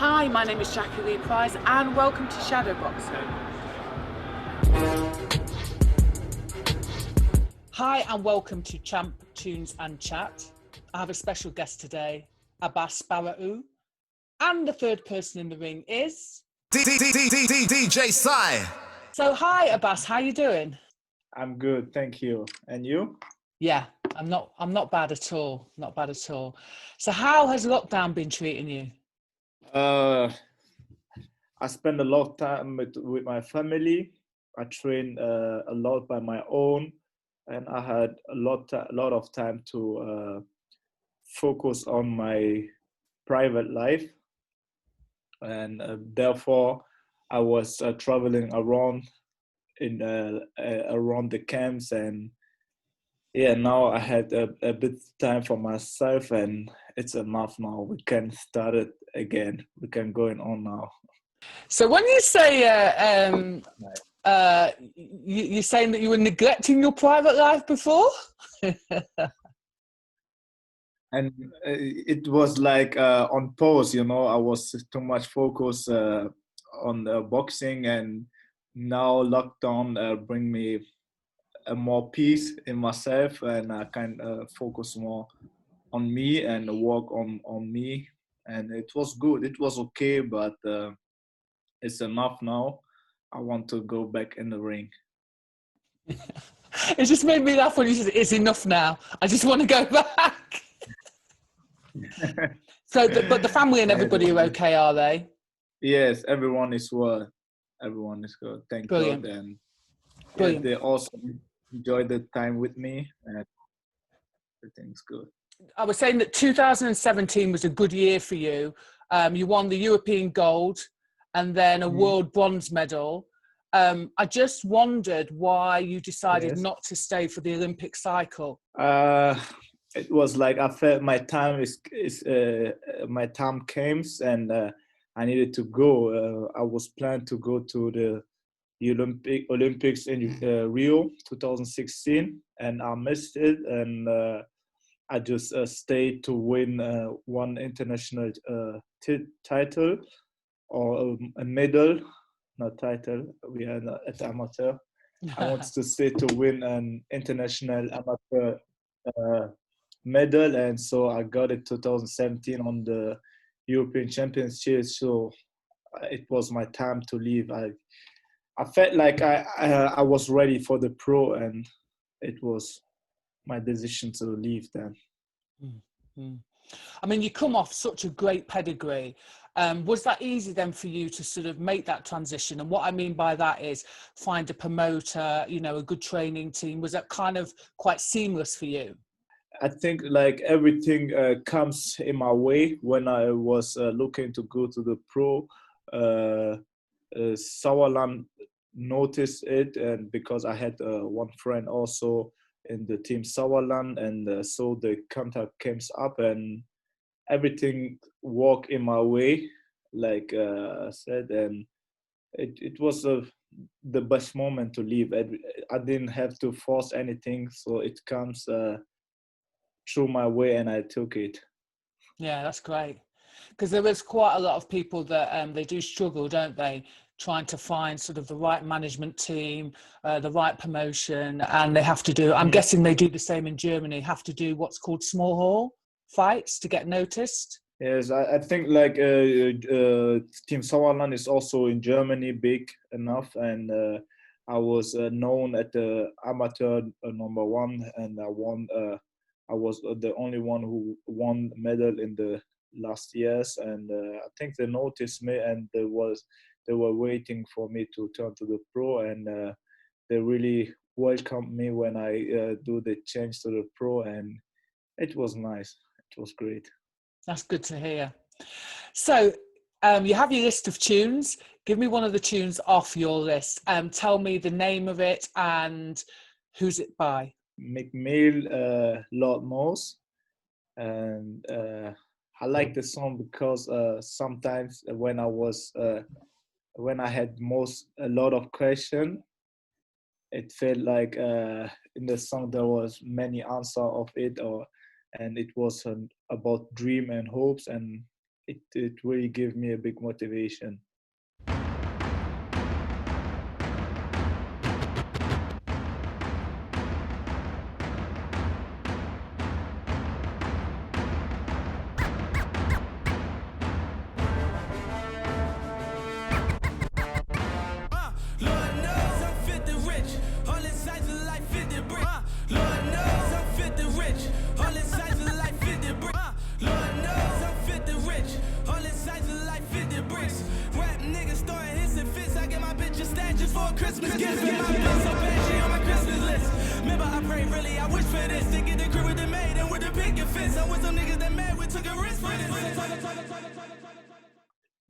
Hi, my name is Jacqui-lee Pryce and welcome to Shadowboxing. Hi and welcome to Champ Tunes and Chat. I have a special guest today, Abass Baraou, and the third person in the ring is... DJ Sai. So hi Abass, how you doing? I'm good, thank you. And you? Yeah, I'm not bad at all. Not bad at all. So how has lockdown been treating you? I spend a lot of time with my family. I train a lot by my own, and I had a lot of time to focus on my private life, and therefore I was traveling around around the camps, and yeah, now I had a bit time for myself, and it's enough now. We can start it again. We can go on now. So when you say you're saying that you were neglecting your private life before? And it was like on pause, you know. I was too much focused on the boxing, and now lockdown bring me more peace in myself, and I can focus more on me and work on me. And it was good. It was okay, but it's enough now. I want to go back in the ring. It just made me laugh when you said, it's enough now. I just want to go back. But the family and everybody are okay, are they? Yes, everyone is well. Everyone is good. Thank Brilliant. God. And Brilliant. they also enjoy the time with me, and everything's good. I was saying that 2017 was a good year for you. You won the European gold and then a world bronze medal. I just wondered why you decided not to stay for the Olympic cycle. It was like I felt my time my time came, and I needed to go. I was planned to go to the Olympics in Rio 2016, and I missed it, and I just stayed to win one international title or a medal, not title. We are at amateur. I wanted to stay to win an international amateur medal, and so I got it 2017 on the European Championships. So it was my time to leave. I felt like I was ready for the pro, and it was my decision to leave then. Mm-hmm. I mean, you come off such a great pedigree. Was that easy then for you to sort of make that transition? And what I mean by that is find a promoter, you know, a good training team. Was that kind of quite seamless for you? I think like everything comes in my way. When I was looking to go to the pro, Sauerland noticed it, and because I had one friend also in the team Sauerland, and so the contact came up, and everything worked in my way, like I said, and it was the best moment to leave. I didn't have to force anything, so it comes through my way, and I took it. Yeah, that's great. Because there is quite a lot of people that they do struggle, don't they, trying to find sort of the right management team, the right promotion, and they have to do, I'm guessing they do the same in Germany, have to do what's called small hall fights to get noticed. Yes, I think like Team Sauerland is also in Germany big enough, and I was known at the amateur number one, and I won. I was the only one who won medal in the last years, and I think they noticed me, and they were waiting for me to turn to the pro, and they really welcomed me when I do the change to the pro, and it was nice. It was great. That's good to hear. So you have your list of tunes. Give me one of the tunes off your list. Tell me the name of it and who's it by. McMill, Lord Knows, and I like the song because sometimes when I had a lot of question, it felt like in the song there was many answer of it, and it was about dream and hopes, and it really gave me a big motivation.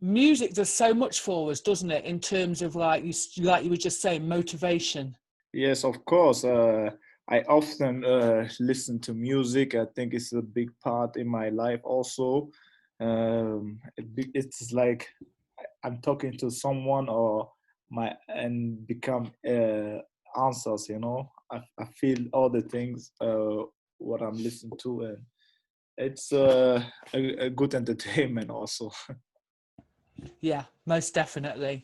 Music does so much for us, doesn't it? In terms of like you were just saying, motivation. Yes, of course. I often listen to music. I think it's a big part in my life also. It's like I'm talking to someone and become answers, you know. I feel all the things what I'm listening to, and it's a good entertainment also. Yeah, most definitely.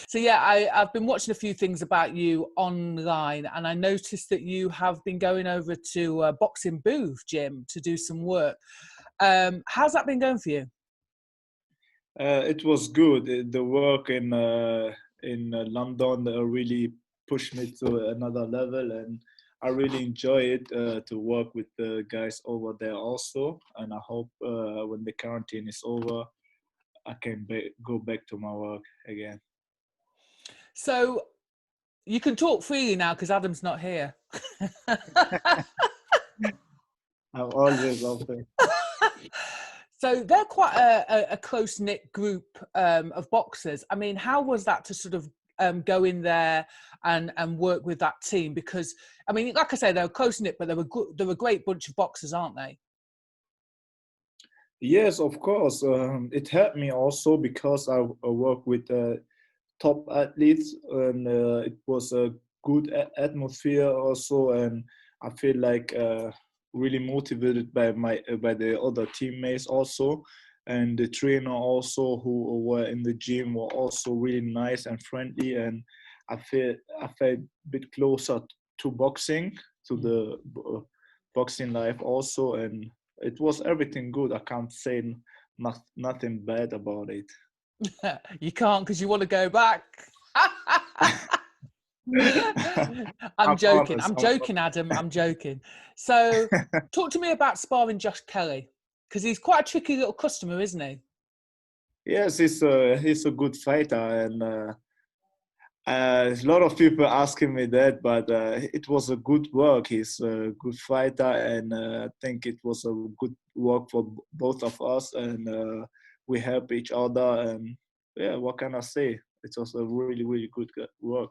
So yeah, I've been watching a few things about you online, and I noticed that you have been going over to Boxing Booth gym to do some work. How's that been going for you? It was good. The work in London really pushed me to another level, and I really enjoy it to work with the guys over there also. And I hope when the quarantine is over, I can go back to my work again. So you can talk freely now because Adam's not here. I'm always open. So they're quite a close-knit group of boxers. I mean, how was that to sort of go in there and work with that team? Because, I mean, like I say, they were close-knit, but they're a great bunch of boxers, aren't they? Yes, of course. It helped me also because I work with top athletes, and it was a good atmosphere also, and I feel like really motivated by the other teammates also, and the trainer also who were in the gym were also really nice and friendly, and I felt a bit closer to boxing, to the boxing life also, and it was everything good. I can't say nothing bad about it. You can't because you want to go back. I'm joking, Adam. I'm joking. So talk to me about sparring Josh Kelly, because he's quite a tricky little customer, isn't he? Yes, he's a good fighter, and a lot of people asking me that, but it was a good work. He's a good fighter, and I think it was a good work for both of us, and we help each other. And yeah, what can I say? It was a really, really good work.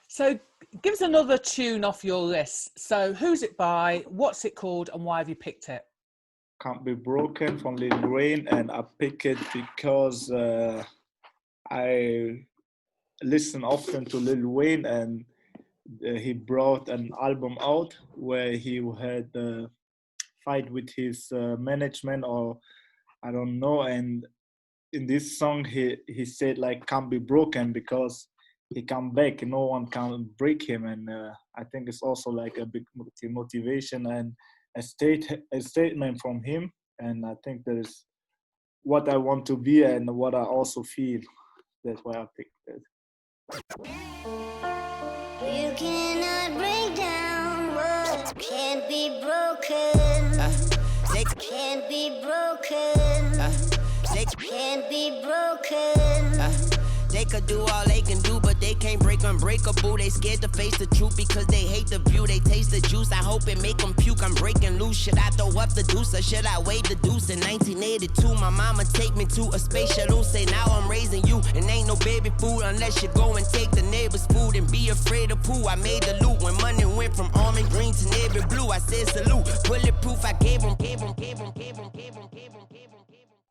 So give us another tune off your list. So who's it by, what's it called, and why have you picked it? Can't Be Broken from Lil Wayne, and I pick it because I listen often to Lil Wayne, and he brought an album out where he had a fight with his management, or I don't know, and in this song he said like can't be broken because he come back, no one can break him, and I think it's also like a big motivation and a statement from him, and I think that is what I want to be and what I also feel. That's why I picked it. You cannot break down what can't be broken. They can't be broken. They can't be broken. They could do all they can do, but they can't break unbreakable. They scared to face the truth because they hate the view. They taste the juice, I hope it make them puke. I'm breaking loose. Should I throw up the deuce or should I wave the deuce? In 1982, my mama take me to a space shuttle. Say now I'm raising you, and ain't no baby food unless you go and take the neighbor's food and be afraid of poo. I made the loot when money went from almond green to navy blue. I said salute, bulletproof. I gave them.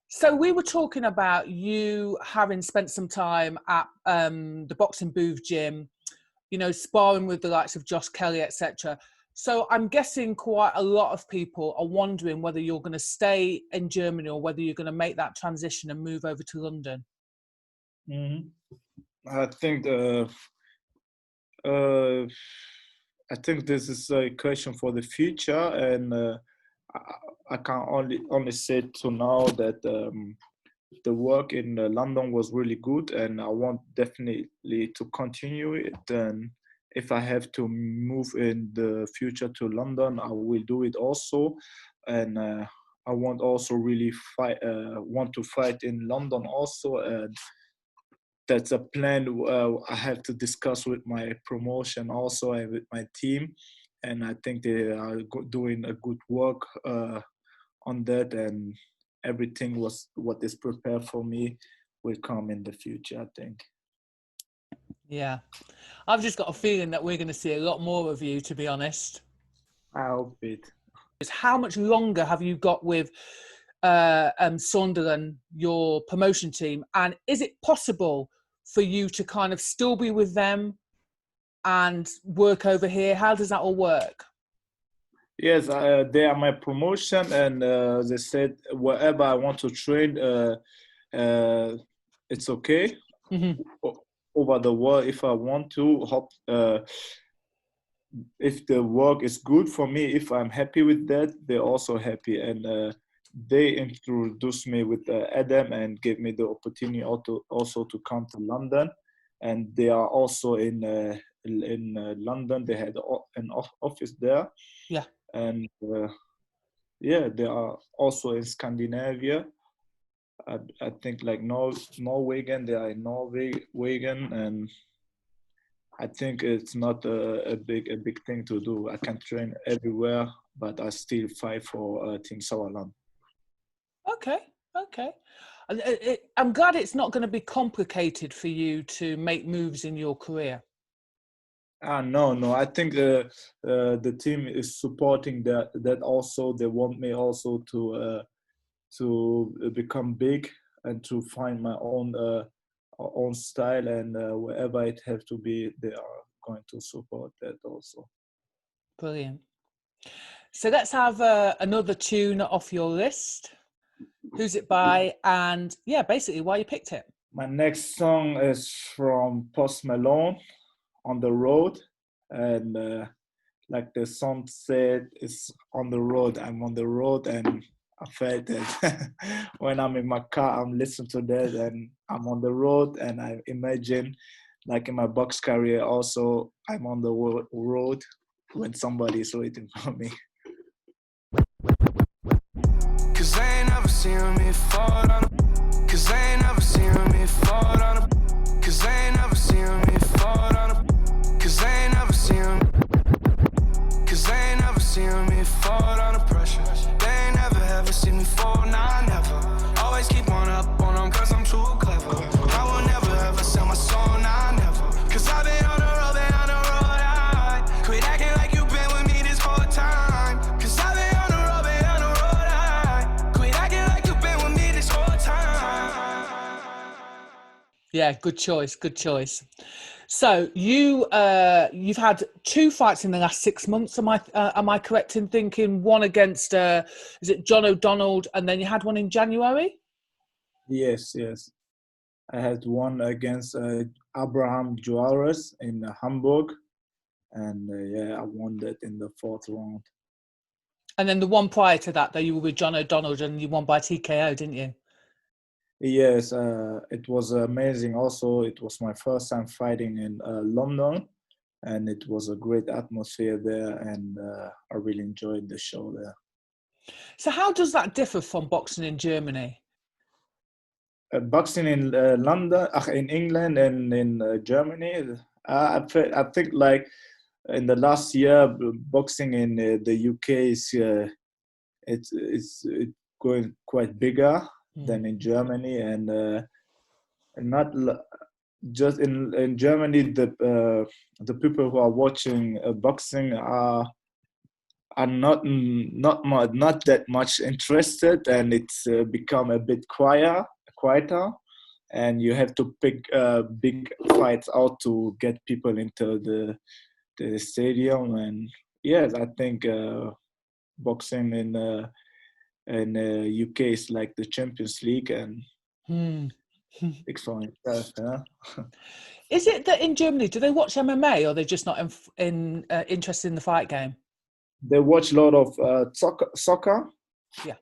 So we were talking about you having spent some time at the Boxing Booth gym, you know, sparring with the likes of Josh Kelly, etc. So I'm guessing quite a lot of people are wondering whether you're going to stay in Germany or whether you're going to make that transition and move over to London. Mhm. I think uh, I think this is a question for the future, and I, I can only say to now that the work in London was really good, and I want definitely to continue it. And if I have to move in the future to London, I will do it also. And I want also really want to fight in London also, and that's a plan I have to discuss with my promotion also and with my team. And I think they are doing a good work on that, and everything was what is prepared for me will come in the future, I think. Yeah. I've just got a feeling that we're going to see a lot more of you, to be honest. I hope it. How much longer have you got with Sunderland, your promotion team? And is it possible for you to kind of still be with them and work over here? How does that all work? Yes, they are my promotion, and they said wherever I want to train, it's okay. Mm-hmm. Over the world, if I want to, if the work is good for me, if I'm happy with that, they're also happy. And they introduced me with Adam and gave me the opportunity also to come to London. And they are also in London. They had an office there. Yeah. And yeah, they are also in Scandinavia. I think like Norwegian, they are in Norwegian, and I think it's not a big thing to do. I can train everywhere, but I still fight for Team Sauerland. Okay. I'm glad it's not going to be complicated for you to make moves in your career. No. I think the team is supporting that also. They want me also to become big and to find my own style, and wherever it has to be, they are going to support that also. Brilliant. So let's have another tune off your list. Who's it by? And yeah, basically why you picked it. My next song is from Post Malone, On the Road. And like the song said, it's on the road. I'm on the road, and I felt that when I'm in my car, I'm listening to that, and I'm on the road, and I imagine like in my box career also, I'm on the road when somebody is waiting for me. Cause I ain't never seen me fall on a, cause I ain't never seen me fall on a, cause I ain't never seen me fall on a, cause I ain't never seen, cause I ain't never seen me fall on a pressure. They ain't never ever seen me fall, nah, never. Always keep on up on them cause I'm too clever. I will never ever sell my soul, nah, never. Cause I've been on the road, I quit acting like you've been with me this whole time. Cause I've been on the road, I quit acting like you've been with me this whole time. Yeah, good choice. So you've had 2 fights in the last 6 months. Am I correct in thinking one against is it John O'Donnell, and then you had one in January? Yes. I had one against Abraham Juarez in Hamburg, and yeah, I won that in the 4th round. And then the one prior to that, though, you were with John O'Donnell and you won by TKO, didn't you? Yes, it was amazing. Also, it was my first time fighting in London, and it was a great atmosphere there, and I really enjoyed the show there. So how does that differ from boxing in Germany? Boxing in London, in England, and in Germany, I think like in the last year, boxing in the UK is it's going quite bigger than in Germany, and not just in Germany. The people who are watching boxing are not that much interested, and it's become a bit quieter, and you have to pick big fights out to get people into the stadium. And Yes, I think boxing in UK is like the Champions League, and Hmm. it's for itself. Yeah? Is it that in Germany, do they watch MMA or they're just not interested in the fight game? They watch a lot of soccer. Yeah.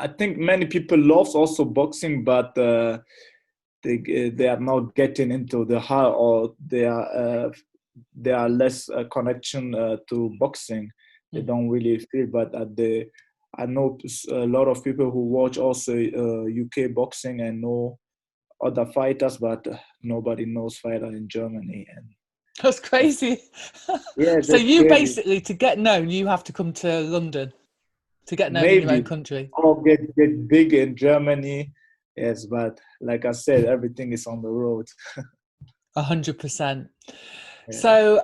I think many people love also boxing, but they are not getting into the high, or they are less connection to boxing. They don't really feel. But I know a lot of people who watch also UK boxing and know other fighters, but nobody knows fighter in Germany. And That's crazy. yeah, So that's you crazy. basically, to get known, you have to come to London to get known in your own Maybe country. or get big in Germany. Yes, but like I said, everything is on the road. 100%. Yeah. So,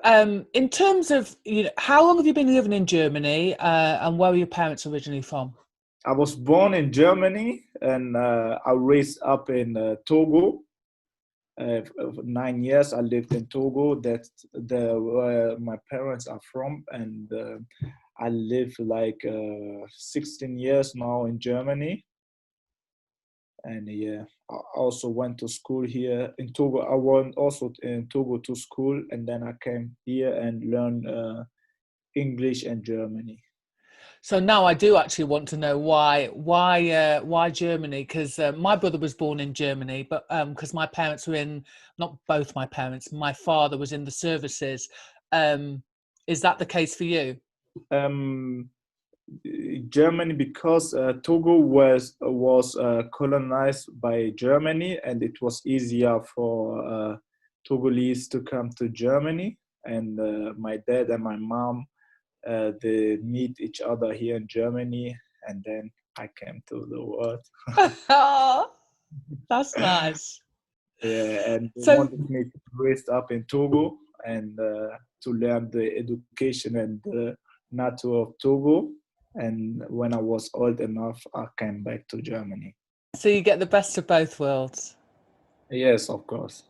in terms of, how long have you been living in Germany, and where were your parents originally from? I was born in Germany, and I raised up in Togo. 9 years I lived in Togo. That's where my parents are from, and I live like 16 years now in Germany. And yeah, I also went to school here in Togo. I went also in Togo to school, and then I came here and learned English and Germany. So now I do actually want to know why Germany? Because my brother was born in Germany, but because my parents were not both my parents, my father was in the services. Is that the case for you? Germany, because Togo was colonized by Germany, and it was easier for Togolese to come to Germany. And my dad and my mom, they meet each other here in Germany, and then I came to the world. That's nice. Yeah, and they So, wanted me to raise up in Togo and to learn the education and the nature of Togo. And when I was old enough, I came back to Germany. so you get the best of both worlds. Yes, of course.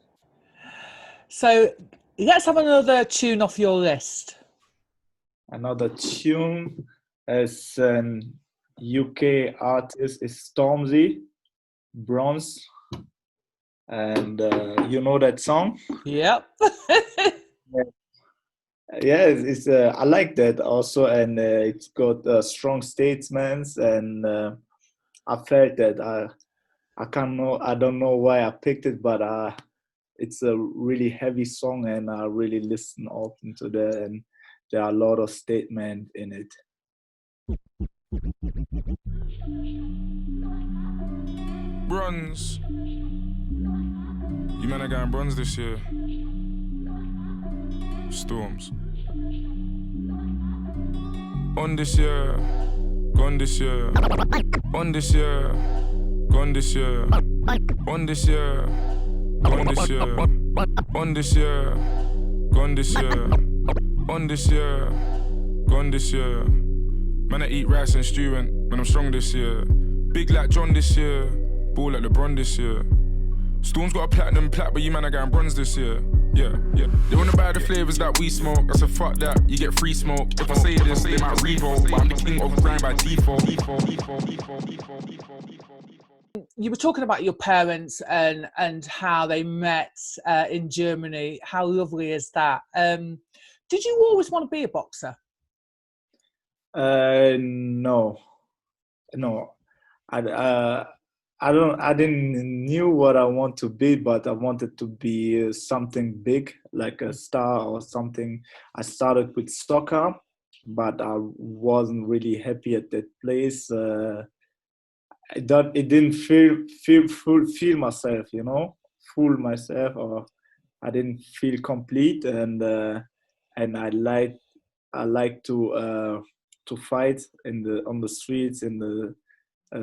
So let's have another tune off your list. Another tune is an UK artist is Stormzy, Bronze. And you know that song? Yep. Yeah, it's I like that also, and it's got strong statements, and I felt that I don't know why I picked it, but it's a really heavy song, and I really listen often to that, and there are a lot of statements in it. Bronze. You man are going bronze this year. Storms. On this year, gone this year. On this year, gone this year. On this year, gone this year. On this year, gone this year. On this year, gone this year. Man, I eat rice and stew and I'm strong this year. Big like John this year, ball like LeBron this year. Storm's got a platinum plat, but you man are going bronze this year. Yeah. They wanna buy the flavors that we smoke. I said fuck that, you get free smoke. If I say this, they might revolt, but I'm the king of grind by default. You were talking about your parents and how they met in Germany. How lovely is that? Did you always want to be a boxer? No. I didn't knew what I want to be, but I wanted to be something big, like a star or something. I started with soccer, but I wasn't really happy at that place. It didn't feel myself, fool myself, or I didn't feel complete, and I like to fight on the streets, in the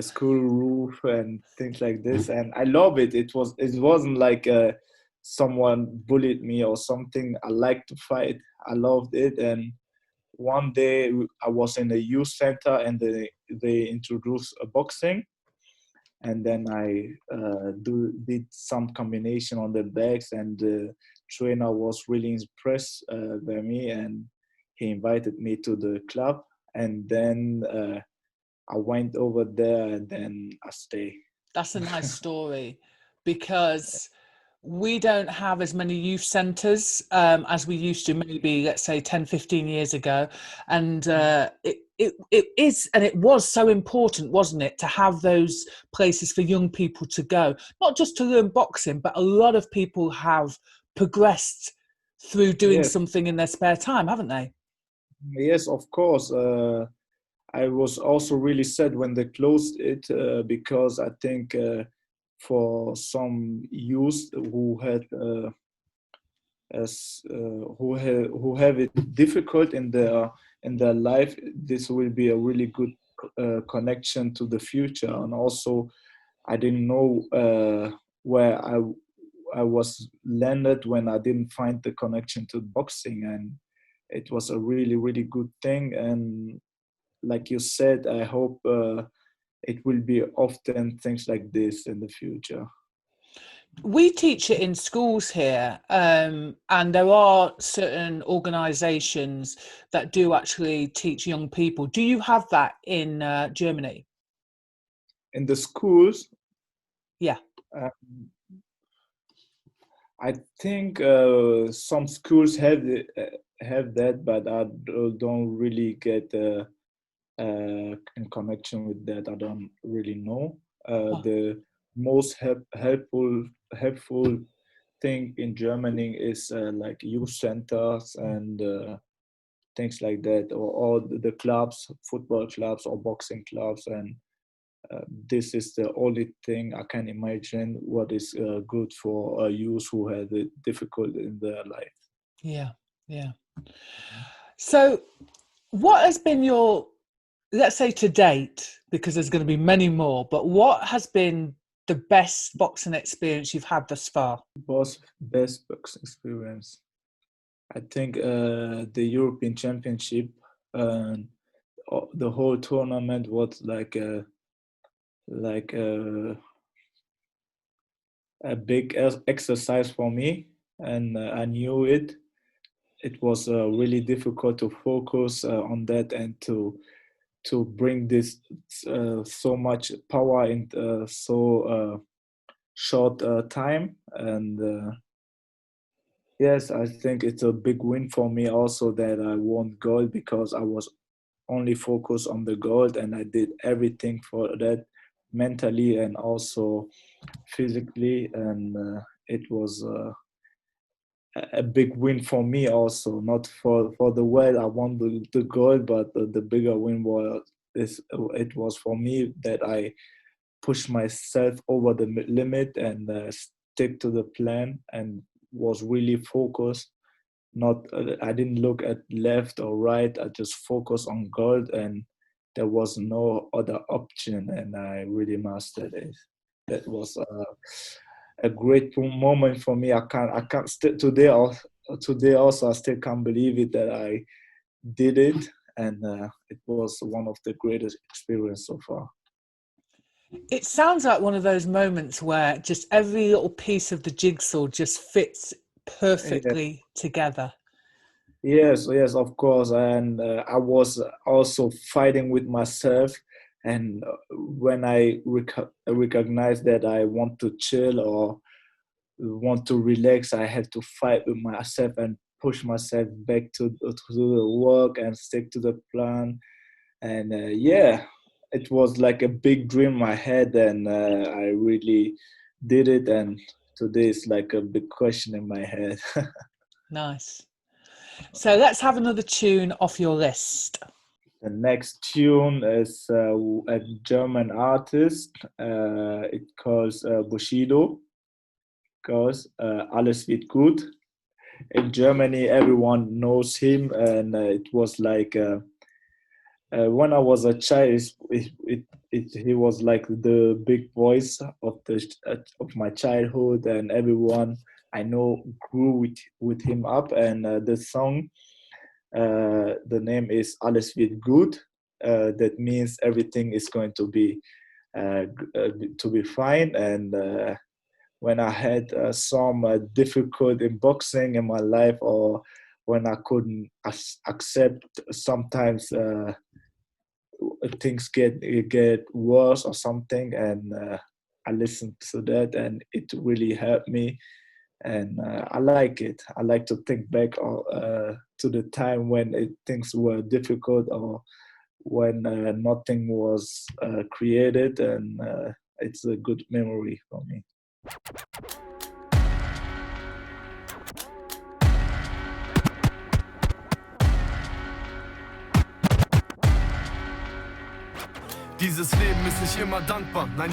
school roof and things like this, and I love it. It wasn't like someone bullied me or something. I like to fight. I loved it. And one day I was in a youth center, and they introduced a boxing, and then I did some combination on the backs, and the trainer was really impressed by me, and he invited me to the club, and then I went over there, and then I stayed. That's a nice story, because we don't have as many youth centres as we used to, maybe, let's say, 10, 15 years ago. And it is, and it was so important, wasn't it, to have those places for young people to go, not just to learn boxing, but a lot of people have progressed through doing Yes, something in their spare time, haven't they? yes, of course. I was also really sad when they closed it, because I think for some youth who had who have it difficult in their life, this will be a really good connection to the future. And also, I didn't know where I was landed when I didn't find the connection to boxing, and it was a really, really good thing. And like you said, I hope it will be often things like this in the future. We teach it in schools here, and there are certain organisations that do actually teach young people. Do you have that in Germany? In the schools, Yeah. I think some schools have that, but I don't really get in connection with that. I don't really know. The most helpful thing in Germany is like youth centers and things like that, or the clubs, football clubs or boxing clubs, and this is the only thing I can imagine what is good for youth who have it difficult in their life. Yeah, yeah. So what has been your, let's say to date, because there's going to be many more, but what has been the best boxing experience you've had thus far? Best boxing experience. I think the European Championship, the whole tournament was like a big exercise for me, and I knew it. It was really difficult to focus on that and to bring this so much power in so short time. And yes, I think it's a big win for me also that I won gold, because I was only focused on the gold, and I did everything for that, mentally and also physically. And it was a big win for me also, not for the world. I won the gold, but the bigger win it was for me that I pushed myself over the limit and stick to the plan and was really focused. Not I didn't look at left or right. I just focused on gold, and there was no other option, and I really mastered it. That was a great moment for me. I can't today also I still can't believe it that I did it, and it was one of the greatest experience so far. It sounds like one of those moments where just every little piece of the jigsaw just fits perfectly together. Yes, of course. And I was also fighting with myself. And when I recognized that I want to chill or want to relax, I had to fight with myself and push myself back to the work and stick to the plan. And it was like a big dream I had, and I really did it. And today is like a big question in my head. Nice. So let's have another tune off your list. The next tune is a German artist. It calls Bushido. Goes Alles wird gut. In Germany, everyone knows him, and it was like when I was a child, he was like the big voice of my childhood, and everyone I know grew with him up. And the song, the name is Alles wird gut. That means everything is going to be fine. And when I had some difficult in boxing in my life, or when I couldn't accept sometimes things get worse or something, and I listened to that, and it really helped me. And I like it. I like to think back to the time when things were difficult, or when nothing was created, and it's a good memory for me. Dieses Leben ist nicht immer dankbar, nein,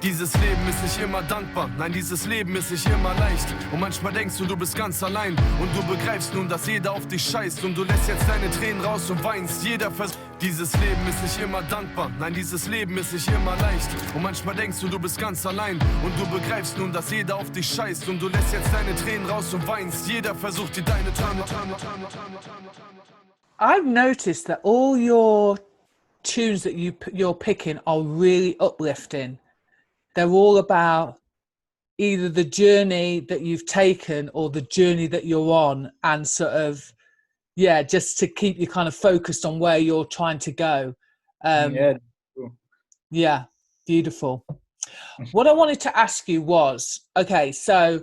dieses Leben ist nicht immer dankbar, nein, dieses Leben ist nicht immer leicht. Und manchmal denkst du bist ganz allein, und du begreifst nun, dass jeder auf dich scheißt, und du lässt jetzt deine Tränen raus und weinst. Jeder dieses Leben ist nicht immer dankbar, nein, dieses Leben ist nicht immer leicht. Und manchmal denkst du bist ganz allein, und du begreifst nun, dass jeder auf dich scheißt, und du lässt jetzt deine Tränen raus und weinst. Jeder versucht dir deine I've noticed that all your tunes that you're picking are really uplifting. They're all about either the journey that you've taken or the journey that you're on, and sort of, yeah, just to keep you kind of focused on where you're trying to go. Yeah, beautiful. What I wanted to ask you was, okay, so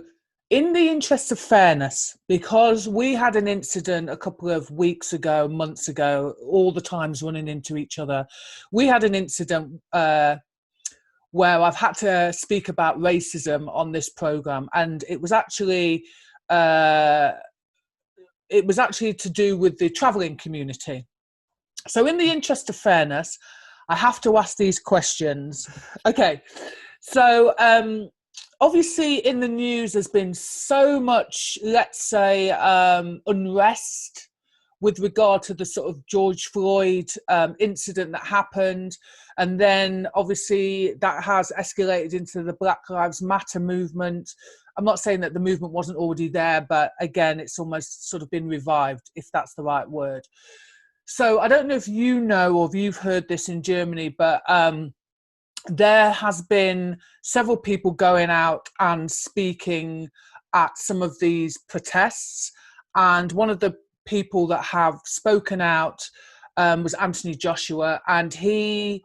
in the interest of fairness, because we had an incident a couple of weeks ago, months ago, all the times running into each other, we had an incident where I've had to speak about racism on this program, and it was actually to do with the traveling community. So in the interest of fairness, I have to ask these questions. Okay, so obviously in the news there's been so much, let's say, unrest with regard to the sort of George Floyd incident that happened. And then obviously that has escalated into the Black Lives Matter movement. I'm not saying that the movement wasn't already there, but again, it's almost sort of been revived, if that's the right word. So I don't know if you know or if you've heard this in Germany, but there has been several people going out and speaking at some of these protests. And one of the people that have spoken out was Anthony Joshua, and he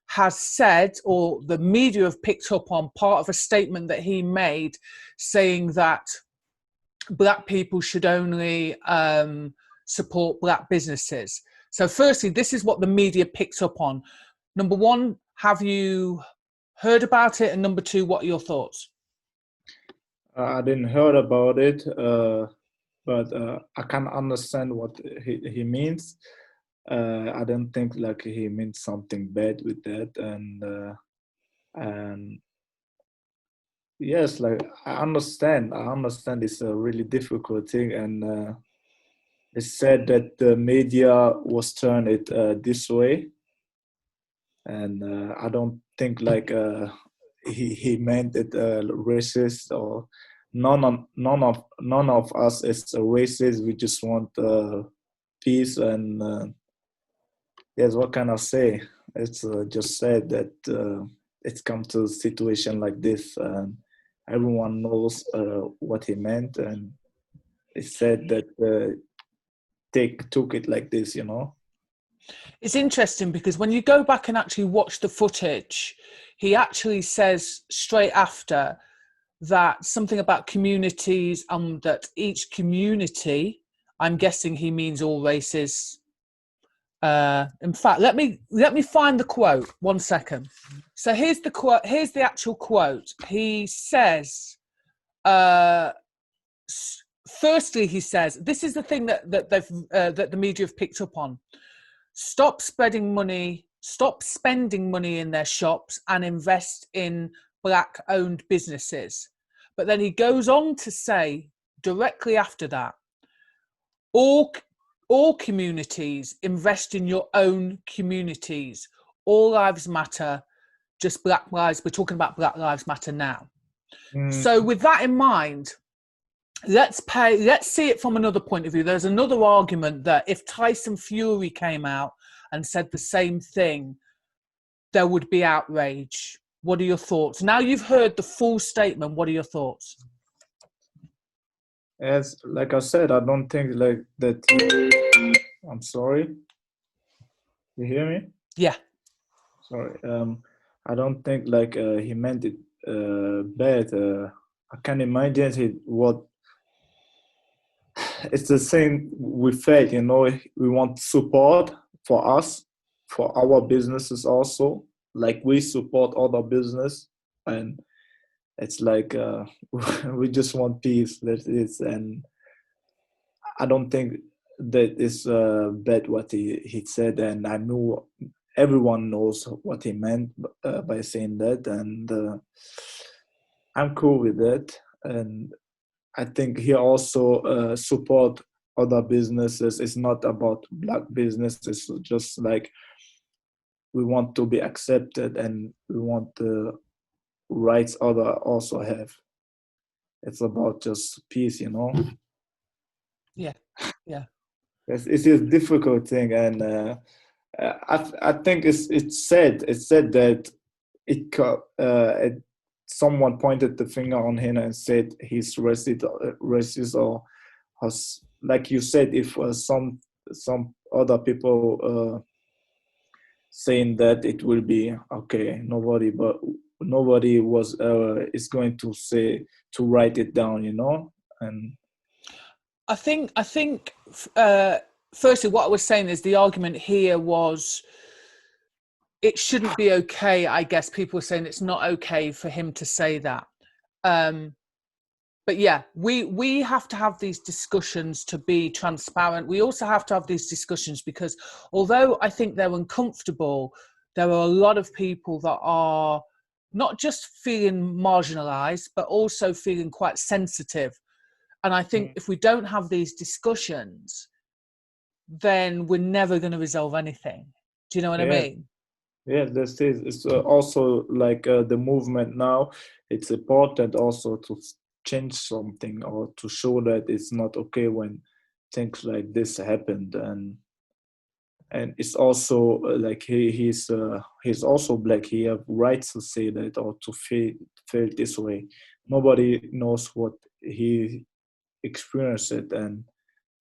has said, or the media have picked up on part of a statement that he made, saying that Black people should only support Black businesses. So firstly, this is what the media picked up on. Number one, have you heard about it? And number two, what are your thoughts? I didn't heard about it, but I can understand what he means. I don't think like he means something bad with that, and yes, like I understand it's a really difficult thing, and it's said that the media was turned it this way, and I don't think like he meant it racist, or none of us is racist. We just want peace, and yes, what can I say? It's just said that it's come to a situation like this, and everyone knows what he meant, and it said that took it like this, you know. It's interesting because when you go back and actually watch the footage, he actually says straight after that something about communities, that each community, I'm guessing he means all races. In fact, let me find the quote. 1 second. So here's the quote. Here's the actual quote. He says, firstly, he says, this is the thing that the media have picked up on. Stop spending money in their shops and invest in Black-owned businesses. But then he goes on to say directly after that, all communities, invest in your own communities. All lives matter, just Black lives. We're talking about Black Lives Matter now. So with that in mind, let's see it from another point of view. There's another argument that if Tyson Fury came out and said the same thing, there would be outrage. What are your thoughts? Now you've heard the full statement, what are your thoughts? As like I said, I don't think like that. I'm sorry. You hear me? Yeah. Sorry. I don't think like he meant it bad. I can imagine what it's the same we felt. You know, we want support for us, for our businesses also. Like we support other business, and it's like we just want peace. That is, and I don't think that is bad what he said, and I knew everyone knows what he meant by saying that, and I'm cool with that. And I think he also support other businesses. It's not about black business. It's just like we want to be accepted, and we want the rights other also have. It's about just peace, you know. Yeah. Yeah. It's a difficult thing, and I think it's said that someone pointed the finger on him and said he's racist or has, like you said, if some other people saying that, it will be okay. Nobody was is going to say to write it down, you know. And I think firstly, what I was saying is the argument here was it shouldn't be okay. I guess people were saying it's not okay for him to say that. But yeah, we have to have these discussions to be transparent. We also have to have these discussions because although I think they're uncomfortable, there are a lot of people that are not just feeling marginalized, but also feeling quite sensitive. And I think if we don't have these discussions, then we're never going to resolve anything. Do you know what I mean? Yeah, this is. It's also like the movement now. It's important also to change something or to show that it's not okay when things like this happened, and it's also like he's also black. He have rights to say that or to feel this way. Nobody knows what he experienced it, and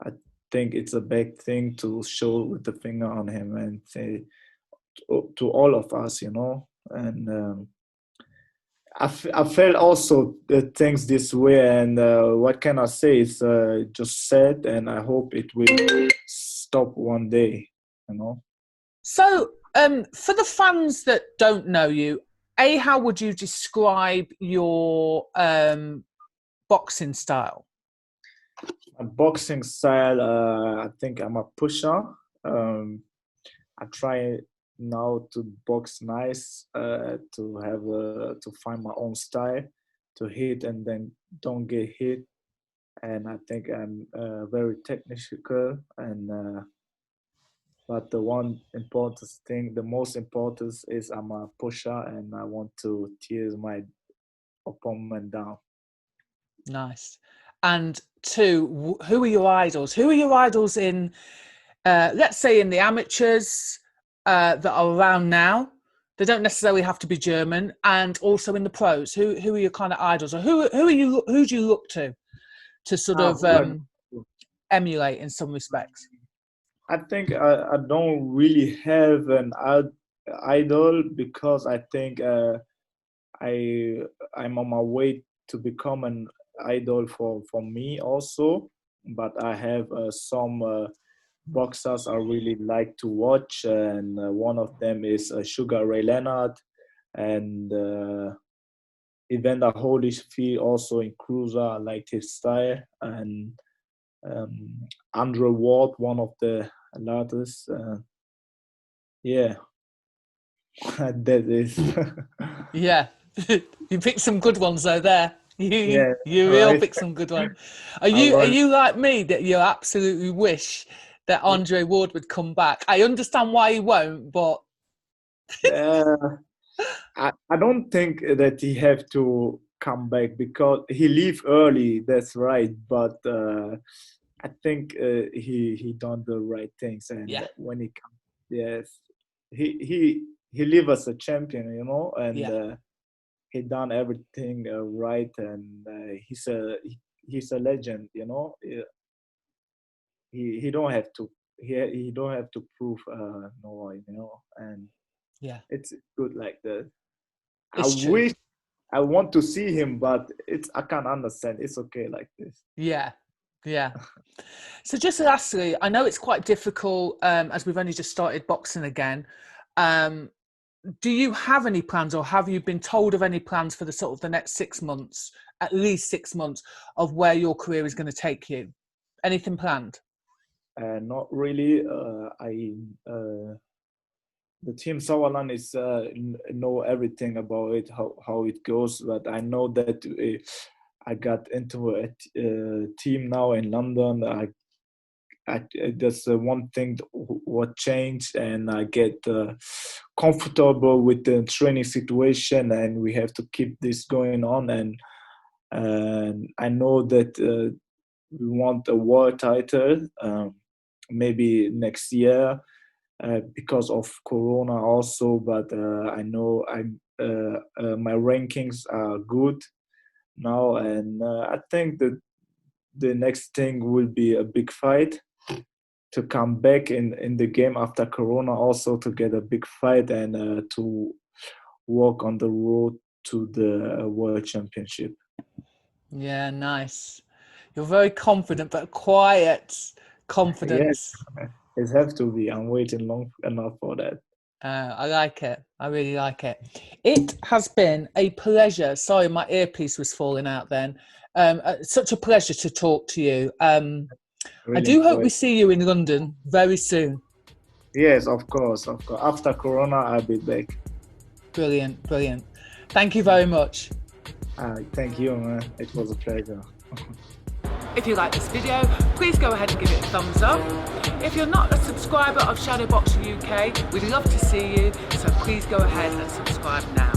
I think it's a big thing to show with the finger on him and say to all of us, you know. And I felt also things this way, and what can I say? It's just sad, and I hope it will stop one day, you know. So, for the fans that don't know you, how would you describe your boxing style? My boxing style, I think I'm a pusher. I try now to box nice, to have to find my own style, to hit and then don't get hit. And I think I'm very technical, and but the one important thing, the most important is I'm a pusher, and I want to tear my opponent down. Nice. And two, who are your idols? Who are your idols in, let's say, in the amateurs that are around now? They don't necessarily have to be German, and also in the pros. Who are your kind of idols, or who do you look to sort of emulate in some respects? I think I don't really have an idol because I think I'm on my way to become an idol for me also. But I have some boxers I really like to watch, and one of them is Sugar Ray Leonard, and Evander Holyfield also in Cruiser. I like his style, and Andre Ward, one of the latest. Yeah, that is. Yeah, you picked some good ones though. There, you Right. really picked some good ones. Are you like me that you absolutely wish that Andre Ward would come back? I understand why he won't, but I don't think that he have to come back because he leave early. That's right, but I think he done the right things, and when he comes, yes, he leave us a champion, you know, and he done everything right, and he's a legend, you know. He don't have to he don't have to prove no, you know, and Yeah, it's good like that. it's I true. wish I want to see him, but I can't understand. It's okay like this. Yeah, yeah. So just lastly, I know it's quite difficult as we've only just started boxing again. Do you have any plans, or have you been told of any plans for the sort of the next 6 months, at least 6 months, of where your career is going to take you? Anything planned? Not really. The team Sauerland is know everything about it, how it goes, but I know that I got into a team now in London. That's one thing what changed, and I get comfortable with the training situation, and we have to keep this going on. And I know that we want a world title, maybe next year, because of Corona also. But I know my rankings are good now, and I think that the next thing will be a big fight to come back in the game after Corona, also to get a big fight and to walk on the road to the World Championship. Yeah, nice. You're very confident, but quiet confidence. Yes, it has to be. I'm waiting long enough for that. I like it. I really like it. It has been a pleasure. Sorry, my earpiece was falling out then. Such a pleasure to talk to you. I do hope we see you in London very soon. Yes, of course, of course. After Corona, I'll be back. Brilliant, brilliant. Thank you very much. Thank you, man. It was a pleasure. If you like this video, please go ahead and give it a thumbs up. If you're not a subscriber of Shadowboxing UK, we'd love to see you, so please go ahead and subscribe now.